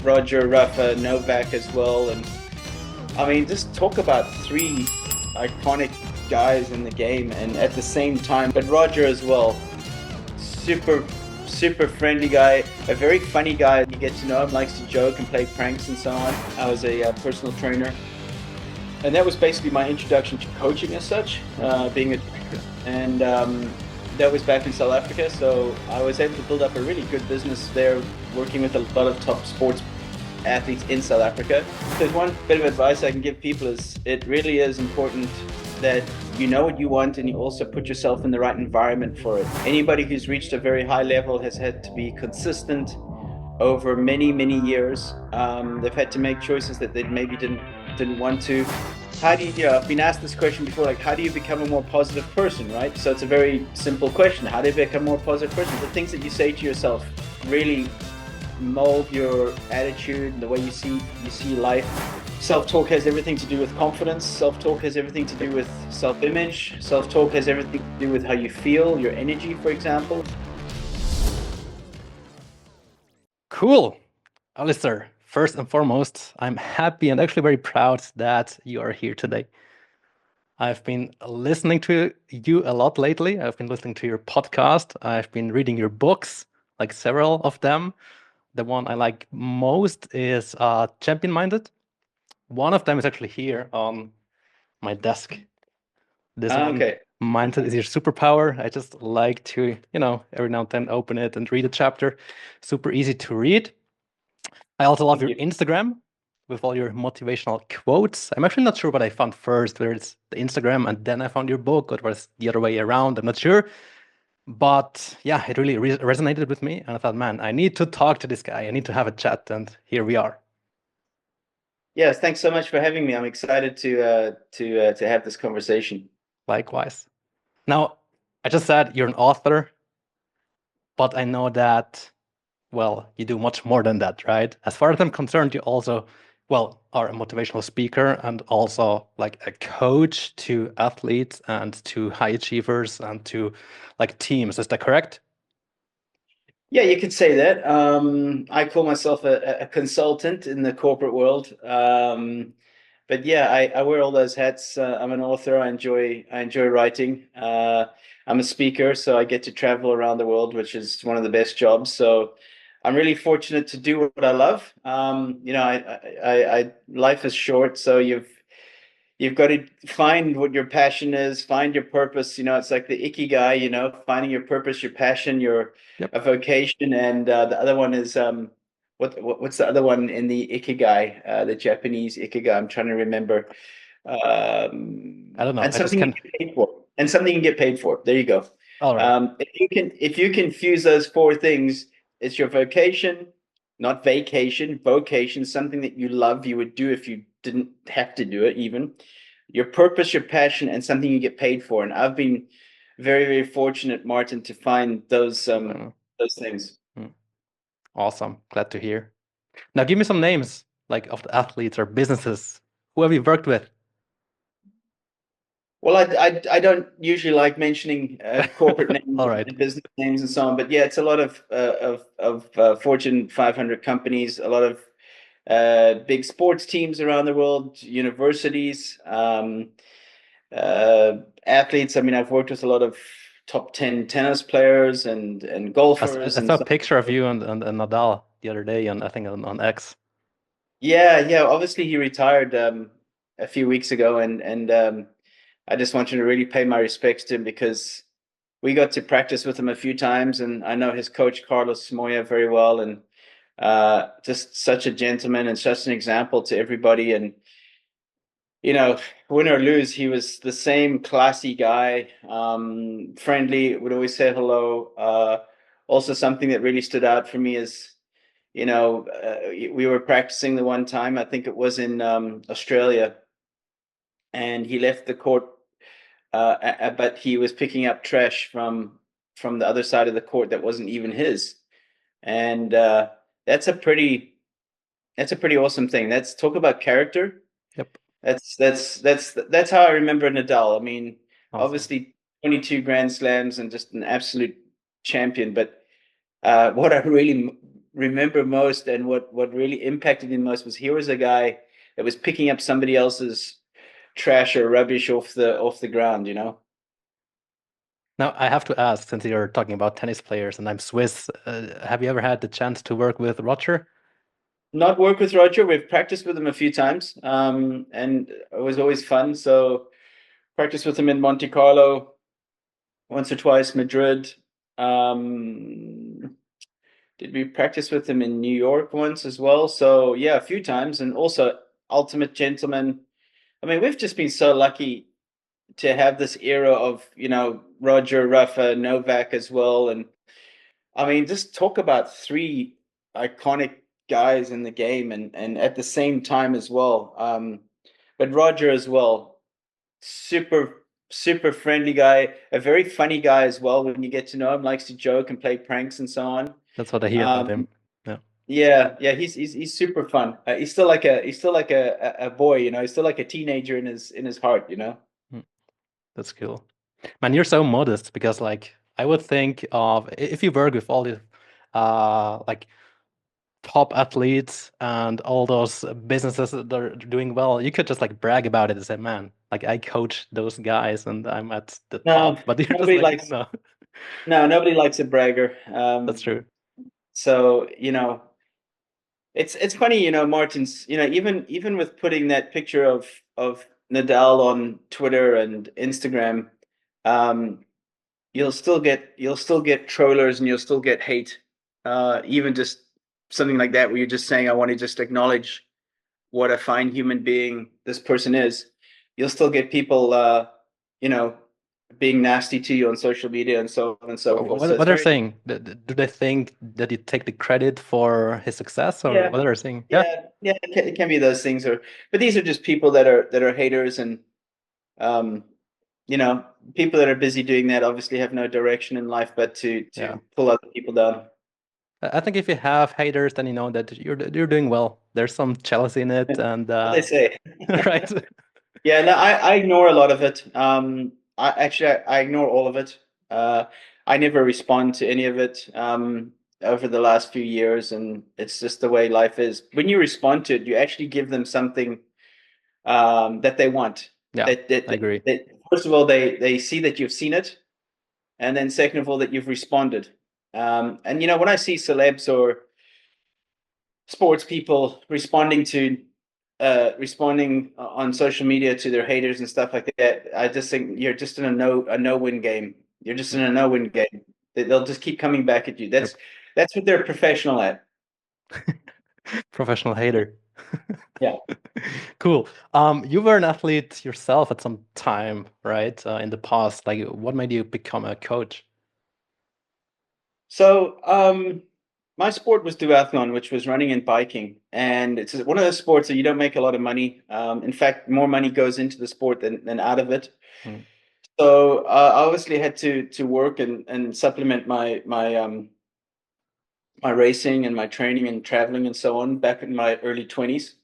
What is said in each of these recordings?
Roger, Rafa, Novak as well. And I mean, just talk about three iconic guys in the game, and at the same time, but Roger as well, super, super friendly guy, a very funny guy. You get to know him, likes to joke and play pranks and so on. I was a personal trainer, and that was basically my introduction to coaching as such, being a trainer. And that was back in South Africa, so I was able to build up a really good business there, working with a lot of top sports athletes in South Africa. There's one bit of advice I can give people is it really is important that you know what you want and you also put yourself in the right environment for it. Anybody who's reached a very high level has had to be consistent over many, many years. They've had to make choices that they maybe didn't want to. How do you, I've been asked this question before, like, how do you become a more positive person, right? So it's a very simple question. How do you become a more positive person? The things that you say to yourself really mold your attitude, the way you see life. Self-talk has everything to do with confidence. Self-talk has everything to do with self-image. Self-talk has everything to do with how you feel, your energy, for example. Cool. Alistair, first and foremost, I'm happy and actually very proud that you are here today. I've been listening to you a lot lately. I've been listening to your podcast. I've been reading your books, like several of them. The one I like most is Champion Minded. One of them is actually here on my desk. This one, Okay. Mindset is your superpower. I just like to, every now and then open it and read a chapter. Super easy to read. I also love Thank your you. Instagram with all your motivational quotes. I'm actually not sure what I found first, whether it's the Instagram and then I found your book, or it was the other way around. I'm not sure. But yeah, it really resonated with me. And I thought, man, I need to talk to this guy. I need to have a chat. And here we are. Yes, thanks so much for having me. I'm excited to have this conversation. Likewise. Now, I just said you're an author, but I know that, well, you do much more than that, right? As far as I'm concerned, you also, well, are a motivational speaker and also like a coach to athletes and to high achievers and to like teams. Is that correct? Yeah, you could say that. I call myself a consultant in the corporate world. But yeah, I wear all those hats. I'm an author. I enjoy writing. I'm a speaker, so I get to travel around the world, which is one of the best jobs. So I'm really fortunate to do what I love. Life is short, so you've got to find what your passion is, find your purpose. It's like the ikigai, finding your purpose, your passion, your Yep. a vocation, and the other one is what's the other one in the ikigai, the Japanese ikigai? I'm trying to remember. I don't know. And I just something you can. get paid for, and something you get paid for. There you go. All right. If you can fuse those four things, it's your vocation, not vacation, vocation, something that you love, you would do if you didn't have to do it, even your purpose, your passion, and something you get paid for. And I've been very, very fortunate, Martin, to find those things. Hmm. Awesome. Glad to hear. Now, give me some names like of the athletes or businesses. Who have you worked with? Well, I don't usually like mentioning corporate names All right. and business names and so on, but yeah, it's a lot of Fortune 500 companies, a lot of big sports teams around the world, universities, athletes. I mean, I've worked with a lot of top 10 tennis players and golfers I and saw a so. picture of you and Nadal the other day, and I think on X. Yeah. Obviously, he retired a few weeks ago, and I just wanted to really pay my respects to him because we got to practice with him a few times, and I know his coach Carlos Moya very well, and just such a gentleman and such an example to everybody. And win or lose, he was the same classy guy, friendly, would always say hello. Also, something that really stood out for me is, we were practicing the one time, I think it was in Australia, and he left the court, but he was picking up trash from the other side of the court that wasn't even his, and that's a pretty that's a pretty awesome thing. That's talk about character. Yep. That's how I remember Nadal. I mean, Awesome. obviously 22 Grand Slams and just an absolute champion. But what I really remember most and what really impacted me most was here was a guy that was picking up somebody else's trash or rubbish off the ground, you know. Now, I have to ask, since you're talking about tennis players and I'm Swiss, have you ever had the chance to work with Roger? Not work with Roger. We've practiced with him a few times, and it was always fun. So practiced with him in Monte Carlo once or twice, Madrid. Um, did we practice with him in New York once as well? So yeah, a few times, and also ultimate gentleman. I mean, we've just been so lucky to have this era of, you know, Roger, Rafa, Novak as well. And I mean, just talk about three iconic guys in the game and at the same time as well. But Roger as well, super friendly guy, a very funny guy as well when you get to know him, likes to joke and play pranks and so on. That's what I hear about Um, him. Yeah, yeah, he's super fun. He's still like a boy, you know. He's still like a teenager in his heart, you know. mm, that's cool. Man, you're so modest because like I would think of if you work with all the like top athletes and all those businesses that are doing well, you could just like brag about it and say, man, like I coach those guys and I'm at the No, top. But you're just nobody like, likes no, nobody likes a bragger. that's true. So you know, it's funny, you know, Martin's, you know, even with putting that picture of Nadal on Twitter and Instagram, um, you'll still get trollers and you'll still get hate. Even just something like that where you're just saying, I want to just acknowledge what a fine human being this person is. You'll still get people, you know, being nasty to you on social media and so on and so forth. So What it's they're very, saying, do they think that you take the credit for his success or yeah, what they're saying? Yeah, yeah. It can be those things, or but these are just people that are haters and um, you know, people that are busy doing that obviously have no direction in life but yeah. to pull other people down. I think if you have haters, then you know that you're doing well. There's some jealousy in it, and What they say. right. Yeah, no, I ignore a lot of it. I ignore all of it. I never respond to any of it over the last few years, and it's just the way life is. When you respond to it, you actually give them something that they want. Yeah, I agree. That first of all, they see that you've seen it, and then second of all, that you've responded. And you know, when I see celebs or sports people responding on social media to their haters and stuff like that, I just think you're just in a no win game. You're just in a no win game. They'll just keep coming back at you. Yep. That's what they're professional at. Professional hater. Yeah. Cool. You were an athlete yourself at some time, right? In the past, like what made you become a coach? So my sport was duathlon, which was running and biking, and it's one of those sports that you don't make a lot of money. In fact, more money goes into the sport than out of it. Mm, So I obviously had to work and supplement my racing and my training and traveling and so on back in my early 20s.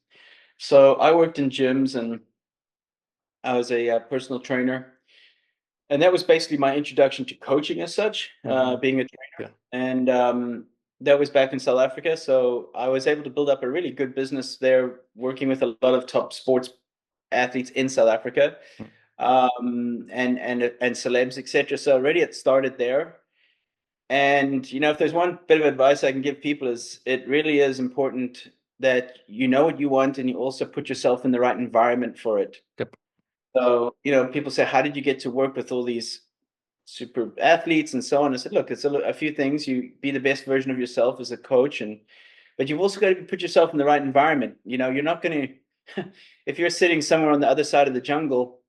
So I worked in gyms and I was a personal trainer. And that was basically my introduction to coaching as such, mm, being a yeah. trainer. And that was back in South Africa. So I was able to build up a really good business there, working with a lot of top sports athletes in South Africa, Mm, and celebs, etc. So already it started there. And you know, if there's one bit of advice I can give people is it really is important that you know what you want and you also put yourself in the right environment for it. yep. So, you know, people say, how did you get to work with all these super athletes and so on? I said, look, it's a few things. You be the best version of yourself as a coach, and but you've also got to put yourself in the right environment. You know, you're not going to, if you're sitting somewhere on the other side of the jungle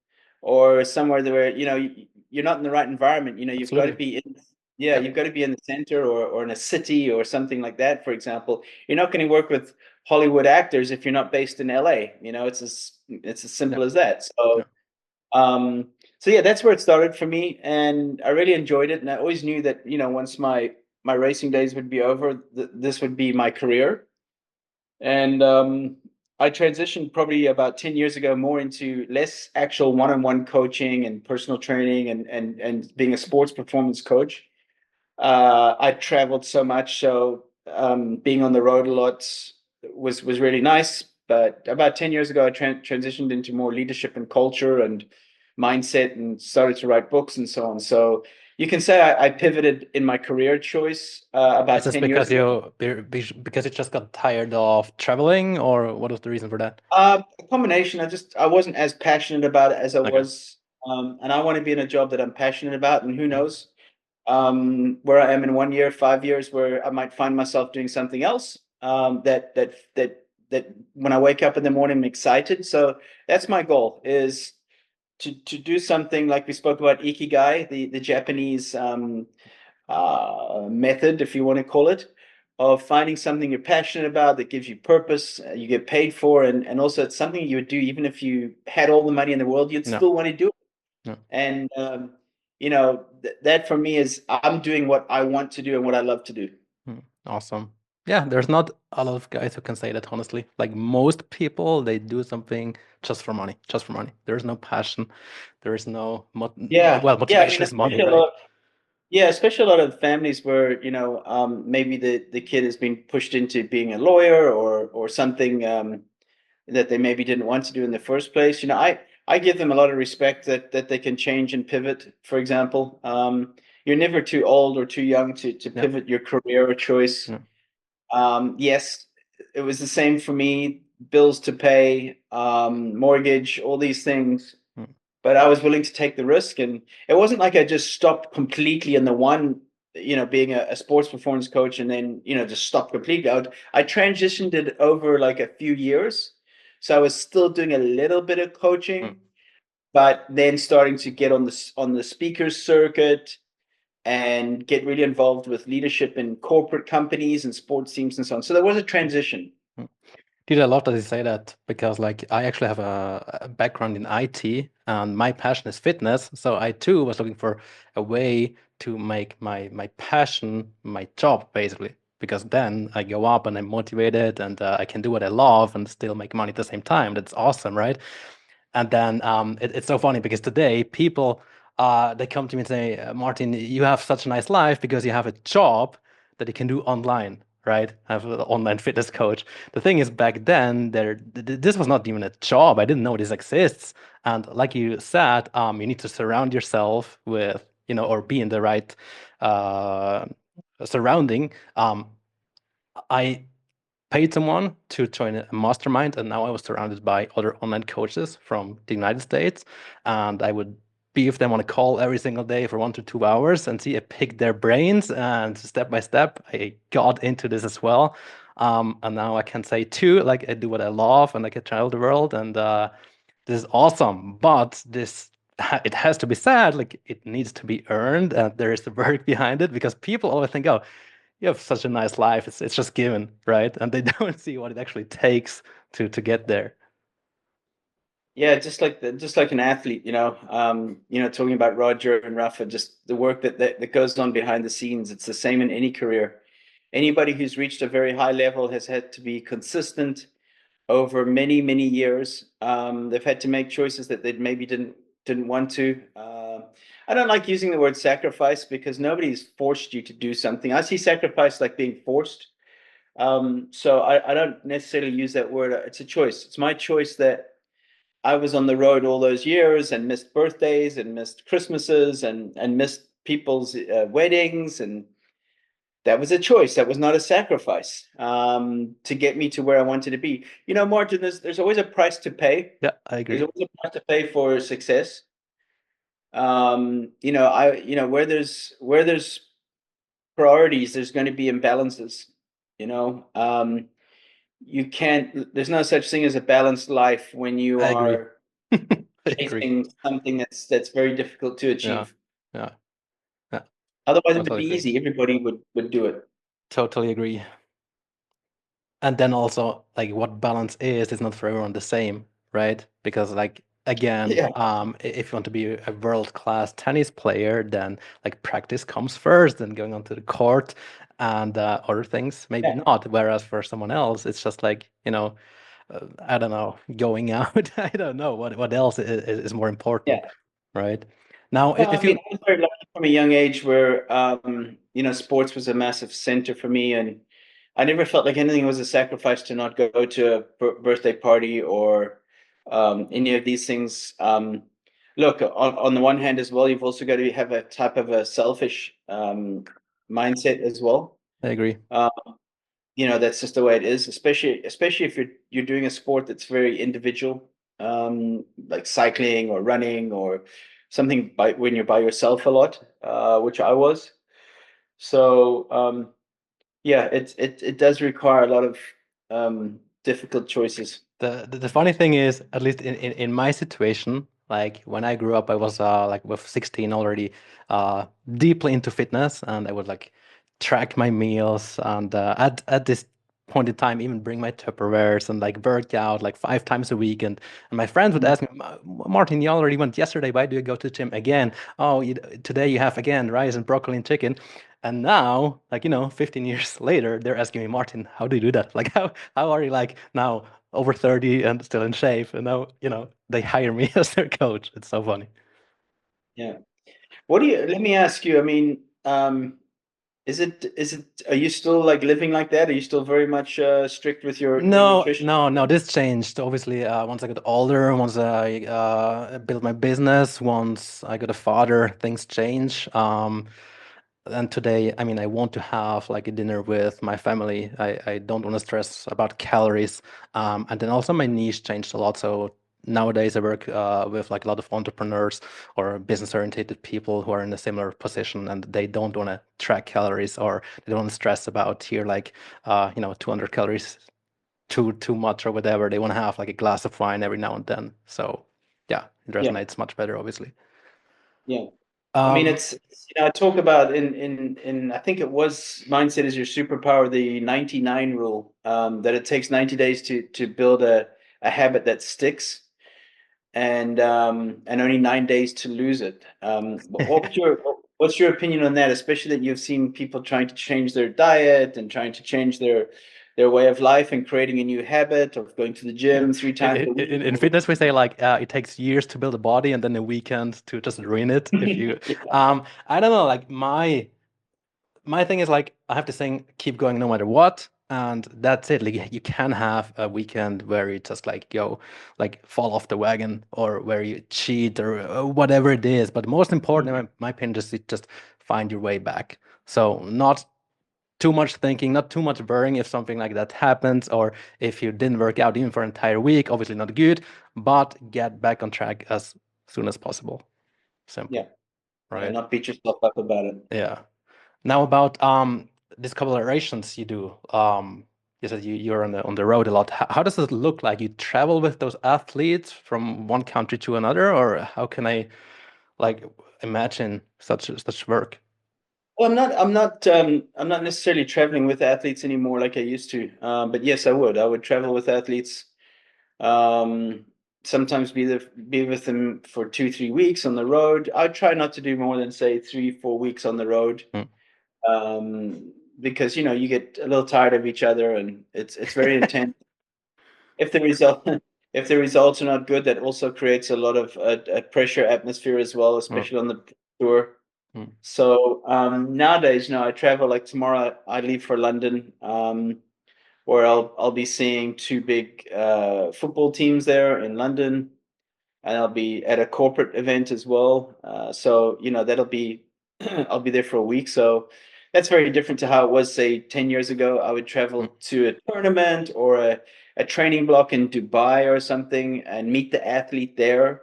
or somewhere where, you know, you're not in the right environment, you know, you've got to Absolutely. be in, yeah, Yep. you've got to be in the center or in a city or something like that, for example. You're not going to work with Hollywood actors if you're not based in LA. You know, it's as Yeah. simple as that. Yeah. Um, so yeah, that's where it started for me, and I really enjoyed it. And I always knew that, you know, once my racing days would be over, this would be my career. And I transitioned probably about 10 years ago more into less actual one-on-one coaching and personal training and being a sports performance coach. I traveled so much, so being on the road a lot was really nice. But about 10 years ago, I transitioned into more leadership and culture and mindset and started to write books and so on. So you can say I pivoted in my career choice Is about this 10 years because ago. because you just got tired of traveling, or what was the reason for that? A combination. I wasn't as passionate about it as I Okay. was, and I want to be in a job that I'm passionate about. And who Mm, knows where I am in 1 year, 5 years, where I might find myself doing something else. That when I wake up in the morning, I'm excited. So that's my goal is to do something like we spoke about ikigai, the Japanese method, if you want to call it, of finding something you're passionate about that gives you purpose, you get paid for, and also it's something you would do even if you had all the money in the world, you'd no, still want to do it. no. And that for me is I'm doing what I want to do and what I love to do. Awesome. Yeah, there's not a lot of guys who can say that honestly. Like most people, they do something just for money, just for money. There's no passion. There is no Yeah, well, yeah. I mean, motivation is money, right? especially a lot of families where maybe the kid has been pushed into being a lawyer or something that they maybe didn't want to do in the first place. I give them a lot of respect that they can change and pivot. For example, you're never too old or too young to Yeah. pivot your career or choice. Yeah. Yes, it was the same for me. Bills to pay, mortgage, all these things. Mm, But I was willing to take the risk, and it wasn't like I just stopped completely in the one, being a sports performance coach, and then just stopped completely out. I transitioned it over like a few years, so I was still doing a little bit of mm, coaching, but then starting to get on the speakers circuit and get really involved with leadership in corporate companies and sports teams and so on. So there was a mm, transition. mm. Dude, I love that you say that because like I actually have a background in IT and my passion is fitness. So I too was looking for a way to make my passion my job basically. Because then I go up and I'm motivated and I can do what I love and still make money at the same time. That's awesome, right? And then it's so funny because today people they come to me and say, Martin, you have such a nice life because you have a job that you can do online, right? I have an online fitness coach. The thing is, back then, this was not even a job. I didn't know this exists. And like you said, you need to surround yourself with, or be in the right uh, surrounding. I paid someone to join a mastermind, and now I was surrounded by other online coaches from the United States, and I would be with them on a call every single day for 1 to 2 hours and see I pick their brains, and step by step I got into this as well. And now I can say too, like I do what I love and I can travel the world, and this is awesome. But this it has to be said, like it needs to be earned, and there is the work behind it because people always think, oh, you have such a nice life. It's just given, right? And they don't see what it actually takes to get there. Yeah, just like an athlete, talking about Roger and Rafa, just the work that goes on behind the scenes. It's the same in any career. Anybody who's reached a very high level has had to be consistent over many, many years. They've had to make choices that they maybe didn't want to. I don't like using the word sacrifice because nobody's forced you to do something. I see sacrifice like being forced. So I don't necessarily use that word. It's a choice. It's my choice that I was on the road all those years and missed birthdays and missed Christmases and missed people's weddings, and that was a choice. That was not a sacrifice to get me to where I wanted to be. Martin, there's always a price to pay. Yeah, I There's agree. always a price to pay for success. Where there's priorities, there's going to be imbalances. You know, you can't. There's no such thing as a balanced life when you I agree. are I agree. chasing something that's very difficult to Yeah, achieve. yeah, yeah. Otherwise, it would Totally be agree. easy. Everybody would do it. Totally agree. And then also, like, what balance is not for everyone the same, right? Because, like, again, Yeah, if you want to be a world-class tennis player, then like practice comes first, and going onto the court and other things maybe yeah, not. Whereas for someone else, it's just like, I don't know, going out. I don't know what else is more important, yeah. right? Now, No, if I mean, you, I was very lucky from a young age where sports was a massive center for me, and I never felt like anything was a sacrifice to not go to a birthday party or any of these things. Look, on the one hand as well, you've also got to have a type of a selfish mindset as well. I agree. Uh, that's just the way it is, especially if you're doing a sport that's very individual, like cycling or running or something by when you're by yourself a lot, which I was. So yeah, it does require a lot of difficult choices. The funny thing is, at least in my situation, like when I grew up, I was like with 16 already deeply into fitness, and I would like track my meals, and at this point in time, even bring my Tupperwares and like work out like 5 times a week. And my friends would ask me, Martin, you already went yesterday. Why do you go to the gym again? Oh, today you have again rice and broccoli and chicken. And now, like, 15 years later, they're asking me, Martin, how do you do that? Like, how are you like now over 30 and still in shape? And now, they hire me as their coach. It's so funny. Yeah. Let me ask you, I mean, are you still like living like that? Are you still very much strict with your No, nutrition? no, no. This changed. Obviously, once I got older, once I built my business, once I got a father, things change. And today, I mean, I want to have like a dinner with my family. I don't want to stress about calories. And then also my niche changed a lot. So nowadays I work with like a lot of entrepreneurs or business oriented people who are in a similar position, and they don't want to track calories, or they don't want to stress about here like 200 calories too much or whatever. They want to have like a glass of wine every now and then. So yeah, it Yeah, resonates much better, obviously. yeah. I mean, Um, I talk about in I think it was mindset is your superpower, the 99 rule, that it takes 90 days to build a habit that sticks and only 9 days to lose it. What's your opinion on that, especially that you've seen people trying to change their diet and trying to change their way of life and creating a new habit of going to the Yeah. gym three In, times a in, week. in fitness, we say like it takes years to build a body and then a weekend to just ruin it. If you, Yeah, I don't know, like my thing is like I have to saying keep going no matter what, and that's it. Like you can have a weekend where you just like go like fall off the wagon, or where you cheat, or whatever it is. But most important, in my opinion, just find your way back. So not too much thinking, not too much worrying if something like that happens, or if you didn't work out even for an entire week, obviously not good, but get back on track as soon as possible. yeah, Simple, yeah. right? Not beat yourself up about it. Yeah. Now about these collaborations you do. You said you're on the road a lot. How does it look like? You travel with those athletes from one country to another, or how can I like imagine such work? Well, I'm not necessarily traveling with athletes anymore like I used to. But yes, I would. I would travel with athletes. Um, Sometimes be with them for 2, 3 weeks on the road. I try not to do more than say 3, 4 weeks on the road, Mm. because you get a little tired of each other and it's very intense. If the result if the results are not good, that also creates a lot of a pressure atmosphere as well, Mm. especially on the tour. Mm. So nowadays, I travel like tomorrow. I leave for London, where I'll be seeing two big football teams there in London, and I'll be at a corporate event as well. So that'll be I'll be there for a week. So that's very different to how it was, say, 10 years ago. I would Mm. travel to a tournament or a training block in Dubai or something and meet the athlete there.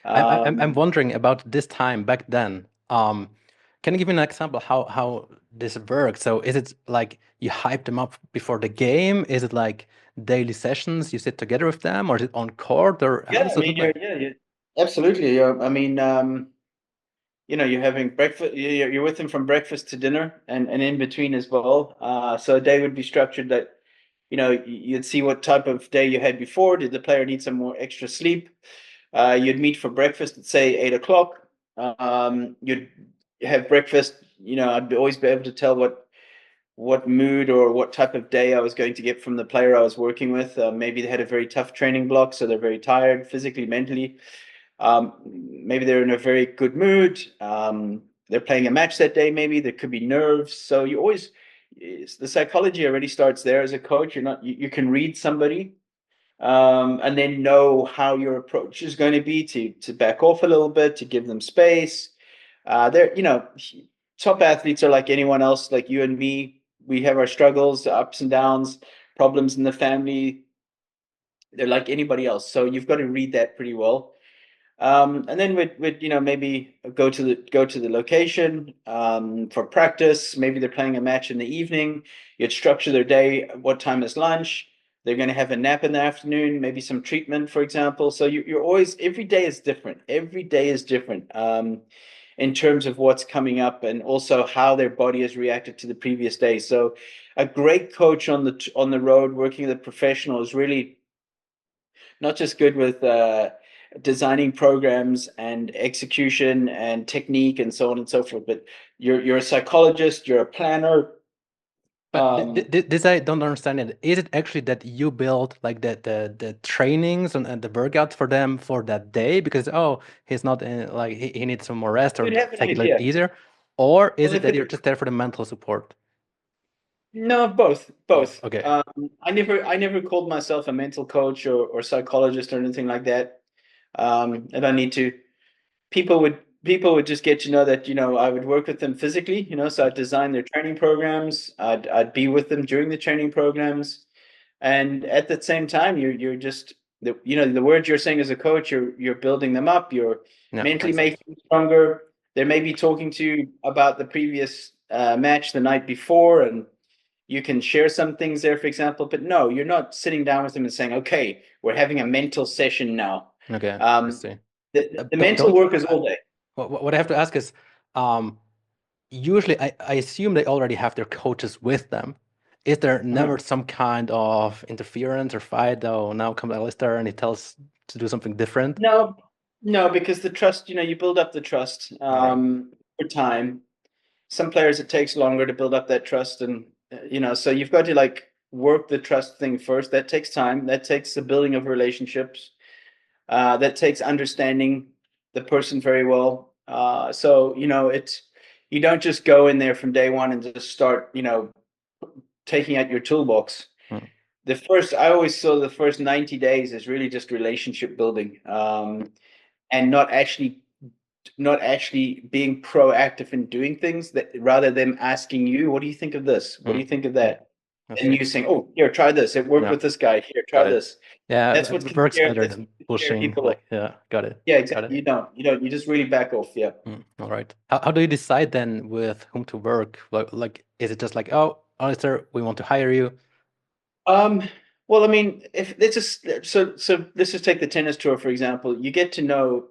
I'm Um, wondering about this time back then. Can you give me an example how this works? So is it like you hype them up before the game? Is it like daily sessions? You sit together with them, or is it on court, or how yeah, does I it mean, look like? yeah, absolutely. Yeah. I mean, you're having breakfast, you're with them from breakfast to dinner and in between as well. So a day would be structured that, you'd see what type of day you had before. Did the player need some more extra sleep? You'd meet for breakfast at say 8 o'clock. You'd have breakfast. I'd always be able to tell what mood or what type of day I was going to get from the player I was working with. Maybe they had a very tough training block, so they're very tired physically, mentally. Maybe they're in a very good mood. They're playing a match that day. Maybe there could be nerves. So the psychology already starts there as a coach. You can read somebody, and then know how your approach is going to be to back off a little bit, to give them space. They're, top athletes are like anyone else, like you and me. We have our struggles, ups and downs, problems in the family. They're like anybody else. So you've got to read that pretty well. And then we'd maybe go to the location for practice. Maybe they're playing a match in the evening. You'd structure their day. What time is lunch? They're going to have a nap in the afternoon, maybe some treatment, for example. So you're always, every day is different. Every day is different in terms of what's coming up and also how their body has reacted to the previous day. So a great coach on the road working with a professional is really not just good with designing programs and execution and technique and so on and so forth, but you're a psychologist, you're a planner. But Um, this I don't understand it. Is it actually that you build like the trainings and the workouts for them for that day because oh he's not in, like he needs some more rest or you'd have an take it a little idea. bit easier, or is Well, it if that it you're just there for the mental support? no, both, Oh, both. okay. I never called myself a mental coach or psychologist or anything like that. I don't need to. People would just get to know that I would work with them physically, so I'd design their training programs. I'd be with them during the training programs, and at the same time, you're just the words you're saying as a coach, you're building them up. You're Yeah, mentally makes sense. making them stronger. They may be talking to you about the previous match the night before, and you can share some things there, for example. But no, you're not sitting down with them and saying, "Okay, we're having a mental session now." Okay, I Um, see. the Don't mental don't work is all day. what I have to ask is, um, usually I assume they already have their coaches with them. Is there Uh-huh. never some kind of interference or fight? Oh, now comes Alistair and he tells to do something different. No, no, because the trust, you build up the trust All right. over time. Some players it takes longer to build up that trust, and so you've got to like work the trust thing first. That takes time. That takes the building of relationships. That takes understanding the person very well. So it's you don't just go in there from day one and just start, taking out your toolbox. Mm, I always saw the first 90 days is really just relationship building, and not actually being proactive in doing things, that rather them asking you, what do you think of this? What do mm, you think of mm. that? I And see. you saying, oh, here, try this. It worked Yeah, with this guy. Here, try got it. this. Yeah, That's what it can works scare better that's than what can scare pushing. people off. Like, yeah, got it. Yeah, Got exactly. it. You just really back off. Yeah. All right. How do you decide then with whom to work? Like is it just like, oh, Alistair, we want to hire you? Um, well, I mean, if let's just so let's just take the tennis tour, for example. You get to know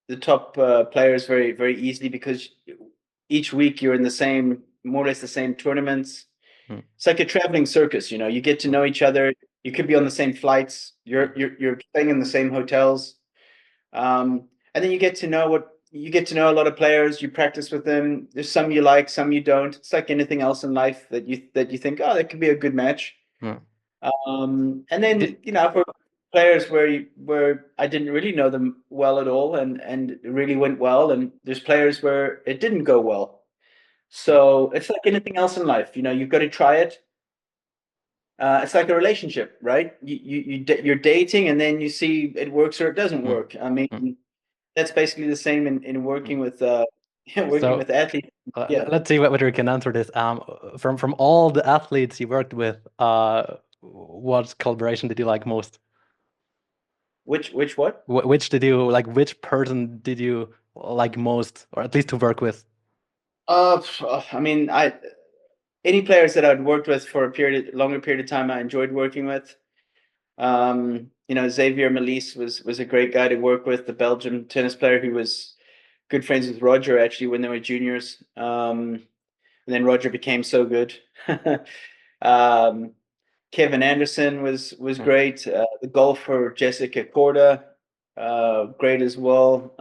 the top players very, very easily because each week you're in more or less the same tournaments. Mm, It's like a traveling circus, you get to mm, know each other. You could be on the same flights. mm, You're staying in the same hotels. And then you get to know a lot of players. You practice with them. There's some you like, some you don't. It's like anything else in life that you think, oh, that could be a good match. mm. And then, Did, for players where I didn't really know them well at all, and it really went well, and there's players where it didn't go well. So it's like anything else in life. You've got to try it. It's like a relationship, right? You're dating, and then you see it works or it doesn't mm, work. I mean, mm, that's basically the same in mm. working with working So with athletes. Yeah. let's see whether we can answer this. From all the athletes you worked with, what collaboration did you like most? Which what? Which did you like? Which person did you like most, or at least to work with? I mean, any players that I'd worked with for longer period of time, I enjoyed working with. Xavier Malisse was a great guy to work with, the Belgian tennis player who was good friends with Roger actually when they were juniors. And then Roger became so good. um, Kevin Anderson was Mm, great. The golfer Jessica Korda, great as well.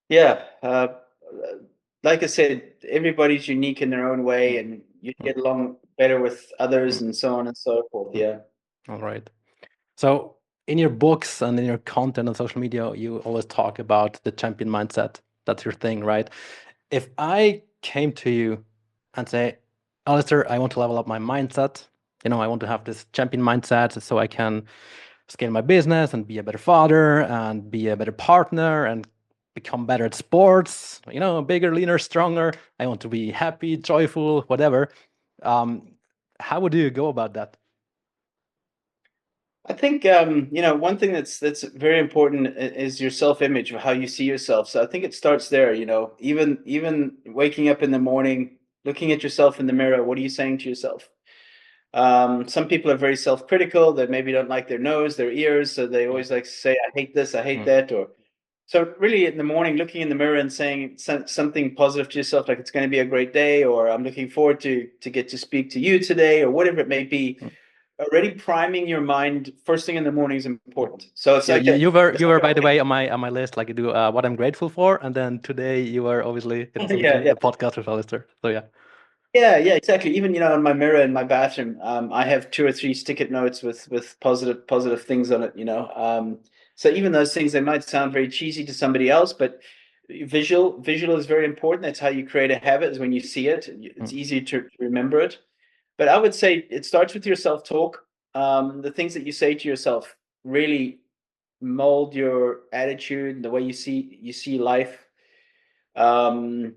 Yeah, like I said, everybody's unique in their own way, mm, and you mm, get along better with others, mm, and so on and so forth. mm. Yeah. All right. So in your books and in your content on social media, you always talk about the champion mindset. That's your thing, right? If I came to you and say, Alistair, I want to level up my mindset. I want to have this champion mindset so I can scale my business and be a better father and be a better partner and become better at sports, bigger, leaner, stronger. I want to be happy, joyful, whatever. Um, how would you go about that? I think one thing that's very important is your self-image, how you see yourself. So I think it starts there. Even waking up in the morning, looking at yourself in the mirror, what are you saying to yourself? Some people are very self-critical. That maybe don't like their nose, their ears, so they Mm, always like to say, "I hate this, I hate mm, that," or so. Really, in the morning, looking in the mirror and saying something positive to yourself, like it's going to be a great day, or I'm looking forward to get to speak to you today, or whatever it may be. mm, Already priming your mind first thing in the morning is mm. important. So it's Yeah, like you were by the way on my list, like you do what I'm grateful for, and then today you were yeah, obviously yeah. the podcast with Alistair. So yeah. Yeah, yeah, exactly. Even, in my mirror in my bathroom, I have two or three stick-it notes with positive things on it. So even those things, they might sound very cheesy to somebody else, but visual is very important. That's how you create a habit, is when you see it. It's Mm, easier to remember it. But I would say it starts with your self-talk. The things that you say to yourself really mold your attitude, the way you see life. Um,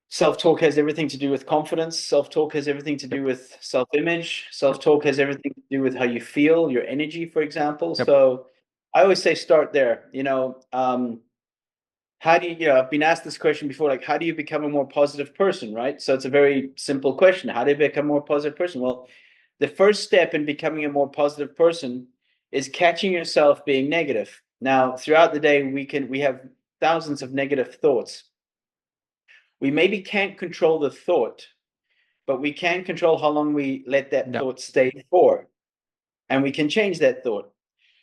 Self-talk has everything to do with confidence. Self-talk has everything to yep, do with self-image. yep, Self-talk has everything to do with how you feel, your energy, for example. yep. So I always say start there. How do you, I've been asked this question before, like, how do you become a more positive person, right? So it's a very simple question. How do you become a more positive person? Well, the first step in becoming a more positive person is catching yourself being negative. Now, throughout the day, we have thousands of negative thoughts. We maybe can't control the thought, but we can control how long we let that Yeah, thought stay for, and we can change that thought.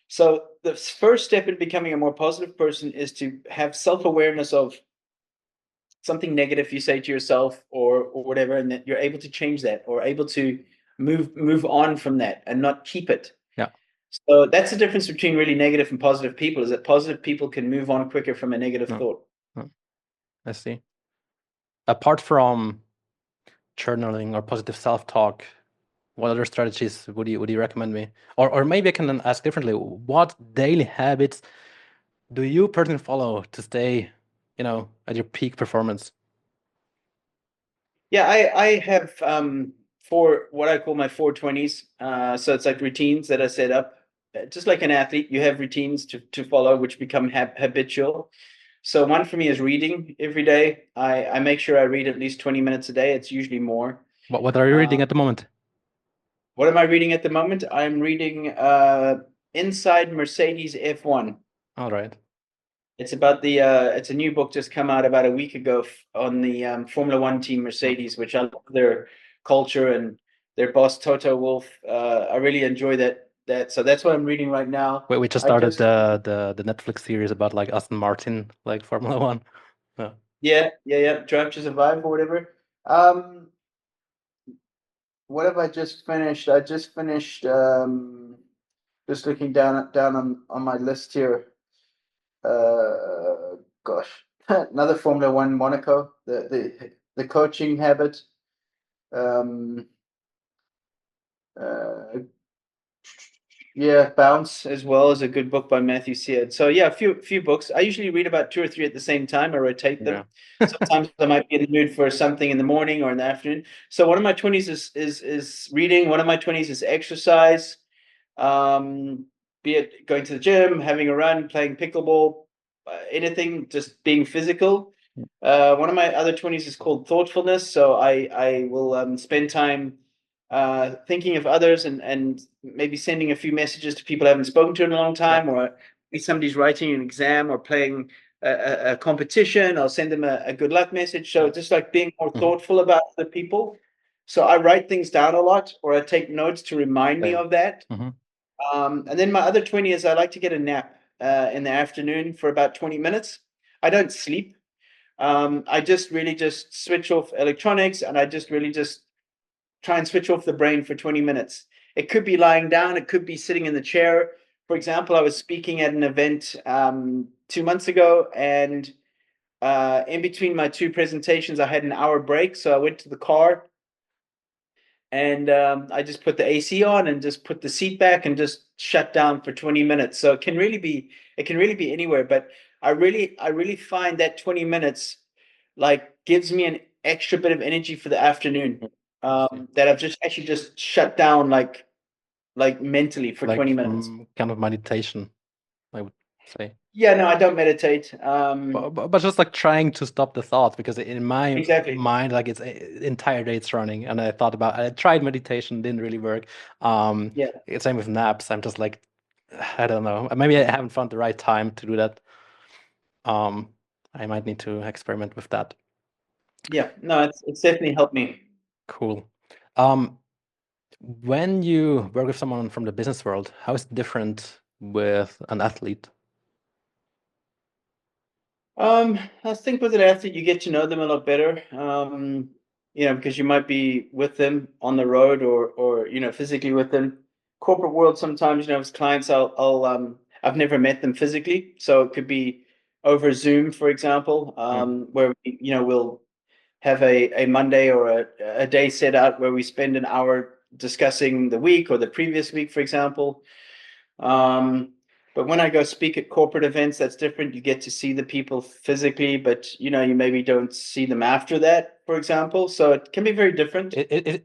So the first step in becoming a more positive person is to have self-awareness of something negative you say to yourself, or whatever, and that you're able to change that, or able to move on from that and not keep it. yeah. So that's the difference between really negative and positive people, is that positive people can move on quicker from a negative No, thought. no, I see. Apart from journaling or positive self-talk, what other strategies would you recommend me? Or maybe I can ask differently. What daily habits do you personally follow to stay, at your peak performance? Yeah, I have four, what I call my 420s. So it's like routines that I set up. Just like an athlete, you have routines to follow, which become habitual. So one for me is reading every day. I make sure I read at least 20 minutes a day. It's usually more. What are you Uh, reading at the moment? what am I reading at the moment? I'm reading Inside Mercedes F1. All right. It's about it's a new book just come out about a week ago on the Formula One team Mm. Mercedes, which I love their culture and their boss Toto Wolff. I really enjoy that. So that's what I'm reading right now. We just I started just the Netflix series about like Aston Martin, like Formula One. Yeah. yeah, Drive to Survive or whatever. Um, what have I just finished? I just finished just looking down on my list here. Gosh, another Formula One Monaco, the coaching habit. Um, uh, yeah, Bounce as well is a good book by Matthew Seard. So yeah, a few books. I usually read about two or three at the same time. I rotate Yeah. them. Sometimes I might be in the mood for something in the morning or in the afternoon. So one of my 20s is reading. One of my 20s is exercise. Um, be it going to the gym, having a run, playing pickleball, anything, just being physical. One of my other 20s is called thoughtfulness. So I will spend time thinking of others, and maybe sending a few messages to people I haven't spoken to in a long Yep. time, or if somebody's writing an exam or playing a competition, I'll send them a good luck message. So Mm. just like being more Mhm. thoughtful about the people. So I write things down a lot, or I take notes to remind me Same. of that. Hmm. And then my other 20 is I like to get a nap in the afternoon for about 20 minutes. I don't sleep. I just really just switch off electronics, and I just really just try and switch off the brain for 20 minutes. It could be lying down, it could be sitting in the chair. For example, I was speaking at an event 2 months ago, and in between my two presentations, I had an hour break. So I went to the car, and I just put the AC on and just put the seat back and just shut down for 20 minutes. So it can really be anywhere. But I really find that 20 minutes like gives me an extra bit of energy for the afternoon. I see. That I've just actually just shut down like mentally for 20 Like minutes. kind of meditation, I would say. Yeah, no, I don't meditate. But just like trying to stop the thoughts because in my Exactly. mind, like it's entire day it's running, and I tried meditation, didn't really work. Yeah. Same with naps. I'm just like, I don't know. Maybe I haven't found the right time to do that. Um, I might need to experiment with that. Yeah. No, it's definitely helped me. Cool. Um, when you work with someone from the business world, how is it different with an athlete? I think with an athlete, you get to know them a lot better. You know, because you might be with them on the road or you know, physically with them. Corporate world, sometimes, you know, as clients, I've never met them physically, so it could be over Zoom, for example, Mm. where you know, we'll have a Monday or a day set out where we spend an hour discussing the week or the previous week, for example. Um, but when I go speak at corporate events, that's different. You get to see the people physically, but you know, you maybe don't see them after that, for example. So it can be very different.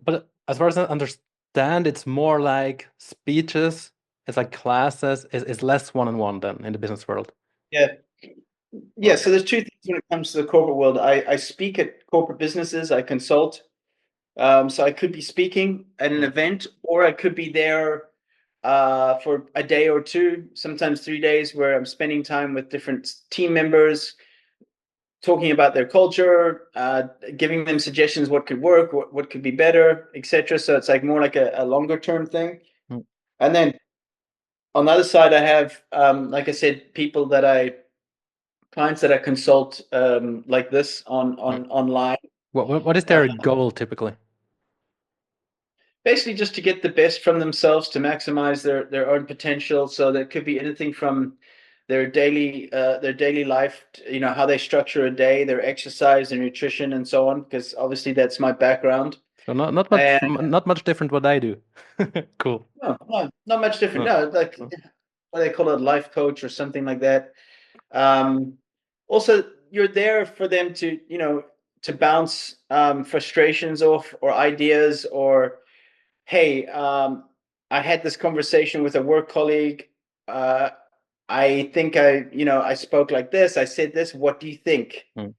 But as far as I understand, it's more like speeches. It's like classes. It's less one-on-one than in the business world. Yeah. Yeah. Okay. So there's two things when it comes to the corporate world. I speak at corporate businesses, I consult. So I could be speaking at an Mm. event, or I could be there for a day or two, sometimes 3 days, where I'm spending time with different team members, talking about their culture, giving them suggestions what could work, what could be better, etc. So it's like more like a longer term thing. Mm. And then on the other side, I have, like I said, clients that I consult like this Mm. on online. What is Uh, their goal typically? Basically, just to get the best from themselves, to maximize their own potential. So that could be anything from their daily life, you know, how they structure a day, their exercise, their nutrition, and so on. Because obviously that's my background. So And not much different what I do. Cool. no, no, not much different. No. No, like No. what they call a life coach or something like that. Um, Also, you're there for them to, you know, to bounce frustrations off or ideas or, hey, I had this conversation with a work colleague. Uh, I think you know, I spoke like this. I said this. What do you think? Mm.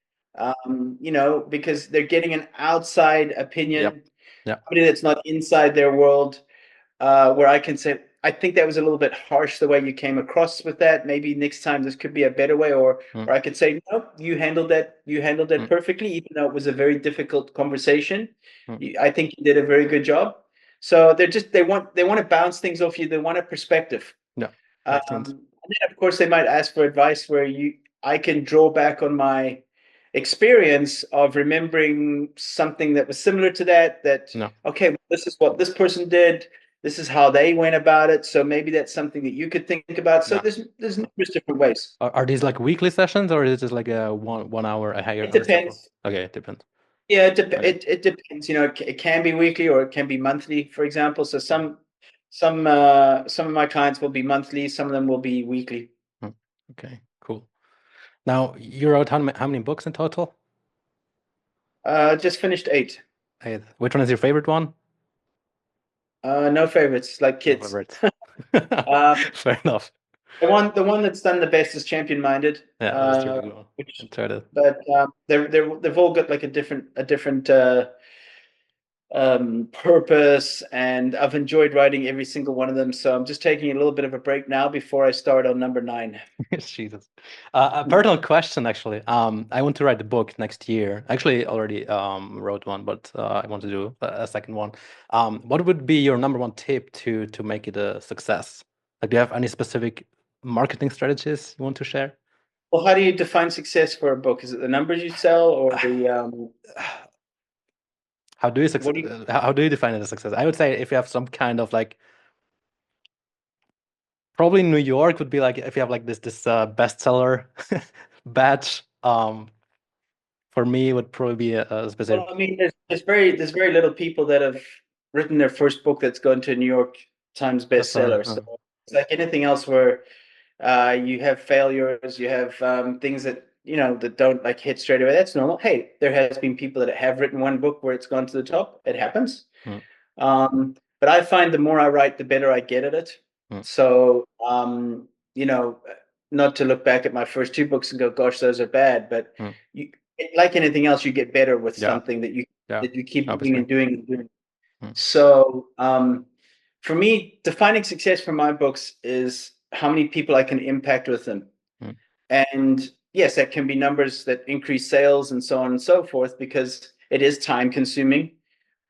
You know, because they're getting an outside Yep. opinion, Yeah. somebody that's not inside their world, where I can say, I think that was a little bit harsh the way you came across with that. Maybe next time this could be a better way, Mm. or I could say, no, you handled that Mm. perfectly, even though it was a very difficult conversation. Mm. I think you did a very good job. So they want to bounce things off you. They want a perspective. Yeah. Makes sense. And then of course they might ask for advice where I can draw back on my experience of remembering something that was similar to that, No. okay, well, this is what this person did, this is how they went about it, so maybe that's something that you could think about. So No. there's numerous different ways. Are these like weekly sessions or is it just like a one hour a higher It or so? depends. Okay, it depends. Yeah, Okay. it depends. You know, it can be weekly or it can be monthly, for example. So Mm. some of my clients will be monthly, some of them will be weekly. Mm. Okay, cool. Now you wrote how many books in total? Just finished 8. Eight. Which one is your favorite one? No favorites, like No kids. favorite. Uh, Fair enough. the one that's done the best is Champion Minded, Yeah, that's a really good one. which, Enjoyed it. but they've all got like a different purpose, and I've enjoyed writing every single one of them. So I'm just taking a little bit of a break now before I start on number 9. Jesus. A personal question, actually. I want to write the book next year. Actually, already wrote one, but I want to do a second one. What would be your number one tip to make it a success? Like, do you have any specific marketing strategies you want to share? Well, how do you define success for a book? Is it the numbers you sell or the How do you what success? do you? How do you define it as success? I would say if you have some kind of like, probably New York would be like if you have like this bestseller badge. For me, it would probably be a Well, specific. I mean, there's very little people that have written their first book that's gone to a New York Times Bestseller. bestseller. So it's like anything else where you have failures, you have things that that don't like hit straight away. That's normal. Hey, there has been people that have written one book where it's gone to the top. It happens. Mm, But I find the more I write, the better I get at it. mm, So, you know, not to look back at my first two books and go, "Gosh, those are bad," but mm. you, like anything else, you get better with Yeah, something that you yeah, keep doing obviously. and doing and doing. Mm, So, for me, defining success for my books is how many people I can impact with them. mm. And yes, that can be numbers that increase sales and so on and so forth because it is time consuming.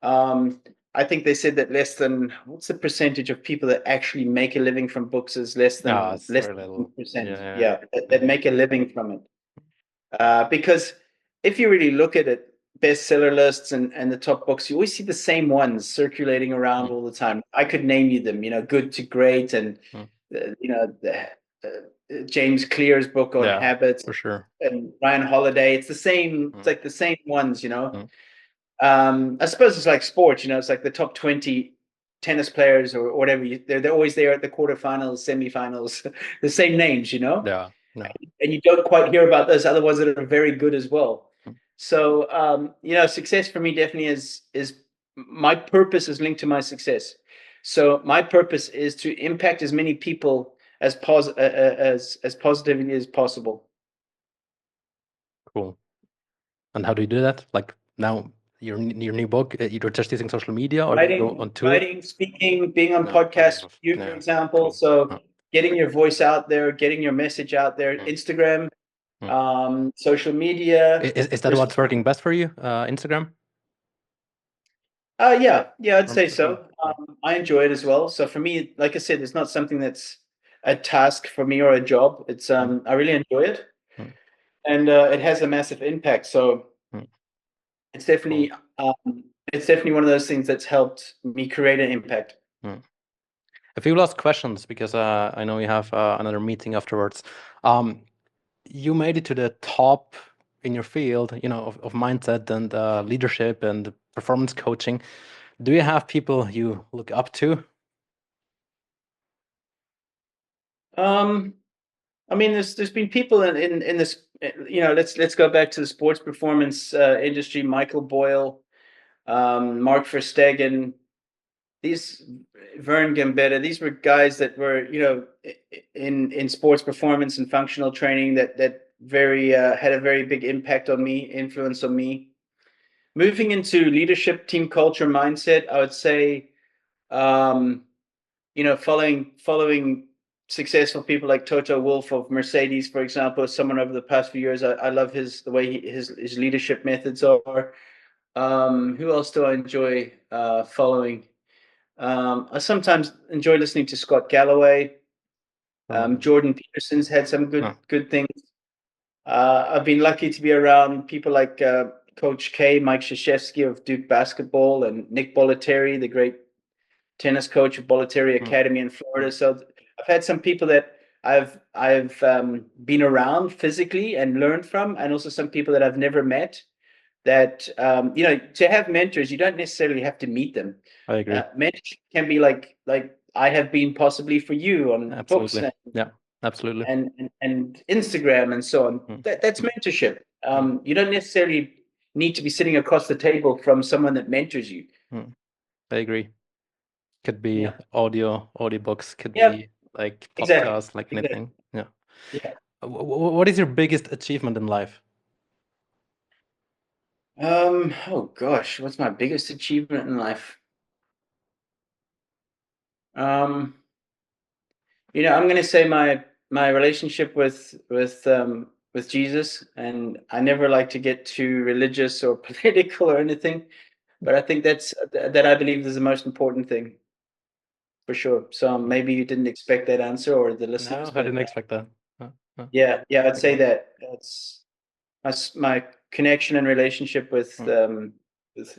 Um, I think they said that less than what's the percentage of people that actually make a living from books is less No, than it's less very than little. Yeah, 1%. yeah, Yeah, that yeah. make a living from it. Because if you really look at it, bestseller lists and the top books, you always see the same ones circulating around Mm, all the time. I could name you them, Good to Great, and mm. James Clear's book on Yeah, habits, for sure. and Ryan Holiday. It's the same. It's Mm, like the same ones. mm. I suppose it's like sports. It's like the top 20 tennis players or whatever. They're always there at the quarterfinals, semifinals, the same names. Yeah, no. And you don't quite hear about those other ones that are very good as well. Mm, So, success for me definitely is my purpose is linked to my success. So my purpose is to impact as many people as positively as possible. cool. And how do you do that? Like now, your new book, you're just using social media, or do you go on tour? Writing, speaking, being on No, plenty podcasts, of. you, for Yeah, example. cool. So Oh, getting your voice out there, getting your message out there, mm, Instagram, mm. social media. Is that There's what's working best for you? Instagram yeah, I'd or say social media? so. I enjoy it as well. So for me, like I said, it's not something that's a task for me or a job. It's Mm, I really enjoy it, mm, and it has a massive impact. So mm. it's Cool. definitely one of those things that's helped me create an impact. Mm. A few last questions because I know you have another meeting afterwards. Um, you made it to the top in your field, of mindset and leadership and performance coaching. Do you have people you look up to? Um, I mean, there's been people in this. Let's go back to the sports performance industry. Michael Boyle, Mark Verstegen, these Vern Gambetta, these were guys that were, in sports performance and functional training that very had a very big impact on me, influence on me. Moving into leadership, team culture, mindset, I would say, following successful people like Toto Wolff of Mercedes, for example, is someone over the past few years. I love the way his leadership methods are. Who else do I enjoy following? I sometimes enjoy listening to Scott Galloway. Um, Jordan Peterson's had some no, good things. I've been lucky to be around people like Coach K, Mike Krzyzewski of Duke basketball, and Nick Bollettieri, the great tennis coach of Bollettieri mm, Academy in Florida. mm, So I've had some people that I've been around physically and learned from, and also some people that I've never met. That to have mentors, you don't necessarily have to meet them. I agree. Mentorship can be like I have been possibly for you on books Absolutely. Yeah, absolutely. and Instagram and so on. Mm, That's mm, mentorship. mm, You don't necessarily need to be sitting across the table from someone that mentors you. mm. I agree. Could Yeah. be audiobooks, could Yeah. be like Exactly. podcasts, like Exactly. anything. Yeah. Yeah. What is your biggest achievement in life? Oh gosh, what's my biggest achievement in life? Um, I'm going to say my relationship with Jesus, and I never like to get too religious or political or anything, but I think that I believe is the most important thing for sure. So Mm. maybe you didn't expect that answer or the No, listeners, I but didn't expect that. yeah, I'd say Agree. that that's my connection and relationship with Mm,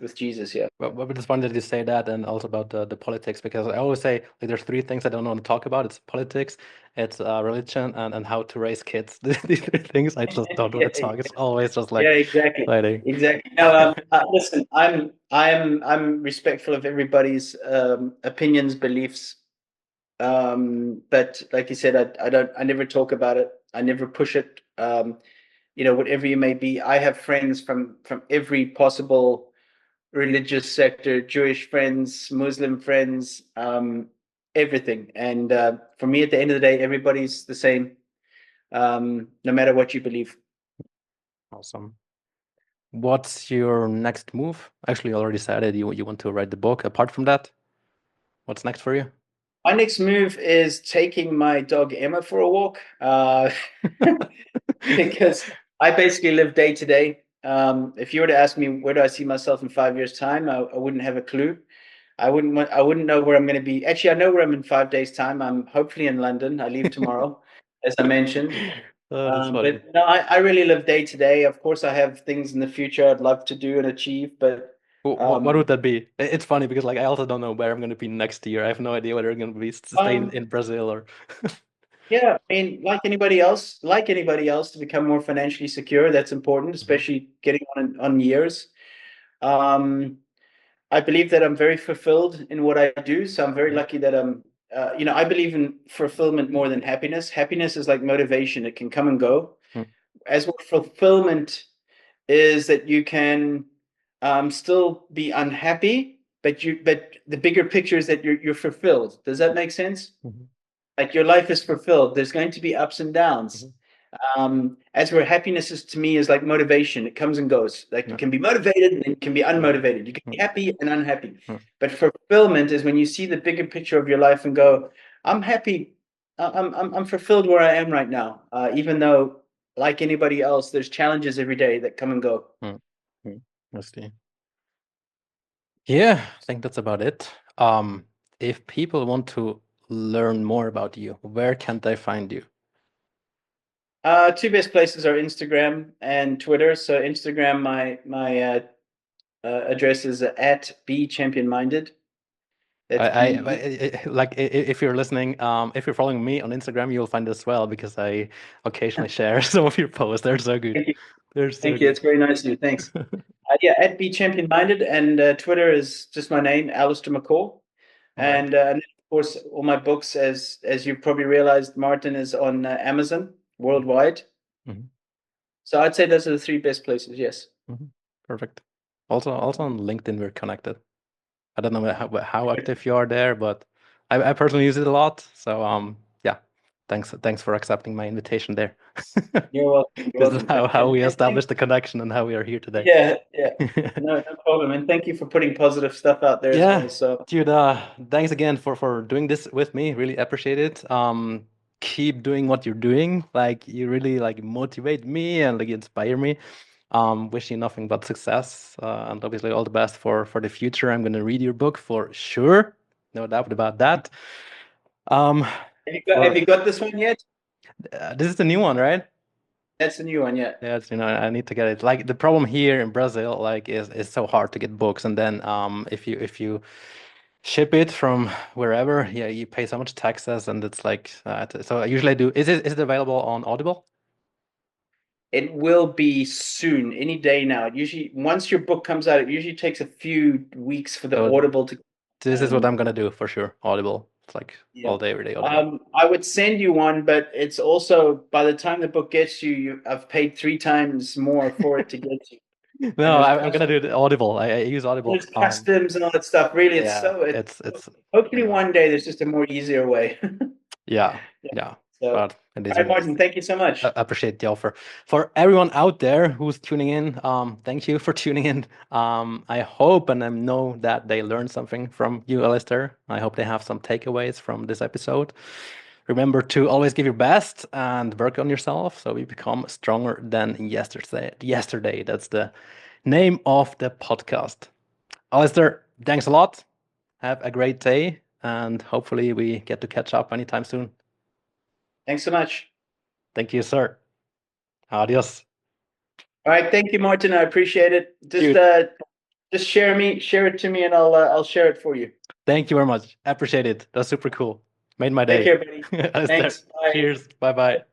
with Jesus. Yeah. But it's funny that you say that, and also about the politics, because I always say like there's three things I don't want to talk about. It's politics, it's religion, and how to raise kids. These three things I just don't want to Yeah, talk. It's always just yeah, like exactly, fighting. exactly. No, listen, I'm respectful of everybody's opinions, beliefs. But like you said, I never talk about it. I never push it. Whatever you may be, I have friends from every possible religious sector, Jewish friends, Muslim friends, everything. And for me, at the end of the day, everybody's the same, no matter what you believe. Awesome. What's your next move? Actually, you already said it. You want to write the book. Apart from that, what's next for you? My next move is taking my dog Emma for a walk, because I basically live day to day. If you were to ask me where do I see myself in 5 years' time, I wouldn't have a clue. I wouldn't know where I'm going to be. Actually, I know where I'm in 5 days' time. I'm hopefully in London. I leave tomorrow, as I mentioned. Oh, that's funny. But no, I really live day to day. Of course, I have things in the future I'd love to do and achieve, but What um, would that be? It's funny because like I also don't know where I'm going to be next year. I have no idea whether I'm going to be staying um, in Brazil or. yeah, I mean, like anybody else, to become more financially secure, that's important, Mhm, especially getting on years. Um, I believe that I'm very fulfilled in what I do, so I'm very mhm, lucky that I believe in fulfillment more than happiness. Happiness is like motivation; it can come and go. mhm, As what fulfillment is that you can still be unhappy, but the bigger picture is that you're fulfilled. Does that make sense? mhm, Like your life is fulfilled. There's going to be ups and downs. mhm. As where happiness is to me is like motivation. It comes and goes. Like you Yeah, can be motivated and you can be yeah, unmotivated. You can be mm, happy and unhappy. mm, But fulfillment is when you see the bigger picture of your life and go, I'm happy. I'm fulfilled where I am right now. Even though, like anybody else, there's challenges every day that come and go. mm, mm. I see. Yeah, I think that's about it. If people want to learn more about you, where can they find you? Two best places are Instagram and Twitter. So Instagram, my address is at be champion minded. That's BE. Like if you're listening, if you're following me on Instagram, you'll find as well because I occasionally share some of your posts. They're so good. Thank you. They're so Thank you. good. It's very nice of you. Thanks. Yeah, at be champion minded, and Twitter is just my name, Allistair McCaw, All right. and of course all my books, as you probably realized, Martin is on Amazon worldwide. Mhm, So I'd say those are the three best places. Yes. mhm. Perfect. Also on LinkedIn, we're connected. I don't know how active you are there, but I personally use it a lot. So yeah, thanks for accepting my invitation there. You're welcome. You're This is welcome. how we Thank. established the connection and how we are here today. Yeah, yeah. No problem. And thank you for putting positive stuff out there as Yeah, well. So dude, thanks again for doing this with me. Really appreciate it. Keep doing what you're doing. Like you really like motivate me and like inspire me. Wish you nothing but success, and obviously all the best for the future. I'm gonna read your book for sure, no doubt about that. Um, have for you got this one yet? this is the new one, right? That's the new one. Yeah. Yeah, it's, I need to get it. Like the problem here in Brazil, like is so hard to get books, and then if you ship it from wherever, yeah, you pay so much taxes, and it's like so. I usually do. Is it available on Audible? It will be soon, any day now. It usually, once your book comes out, it usually takes a few weeks for the So Audible to. this is what Um, I'm gonna do for sure. Audible. It's like yeah. all day, every day, Audible. I would send you one, but it's also by the time the book gets you, I've paid 3 times more for it to get you, and No, I'm gonna do the Audible. I use Audible. there's customs and all that stuff. Really, Yeah, it's it's hopefully yeah, one day there's just a more easier way. yeah, Yeah. yeah. So, all But it is right, what it is. Martin, thank you so much. Appreciate the offer. For everyone out there who's tuning in, thank you for tuning in. I hope and I know that they learned something from you, Alistair. I hope they have some takeaways from this episode. Remember to always give your best and work on yourself so we become stronger than yesterday. Yesterday, that's the name of the podcast. Alistair, thanks a lot. Have a great day, and hopefully we get to catch up anytime soon. Thanks so much. Thank you, sir. Adios. All right, thank you, Martin. I appreciate it. Just Dude. just share it to me, and I'll share it for you. Thank you very much. I appreciate it. That's super cool. Made my Take day. care, buddy. Alistair, Thanks. Bye. cheers. Bye bye.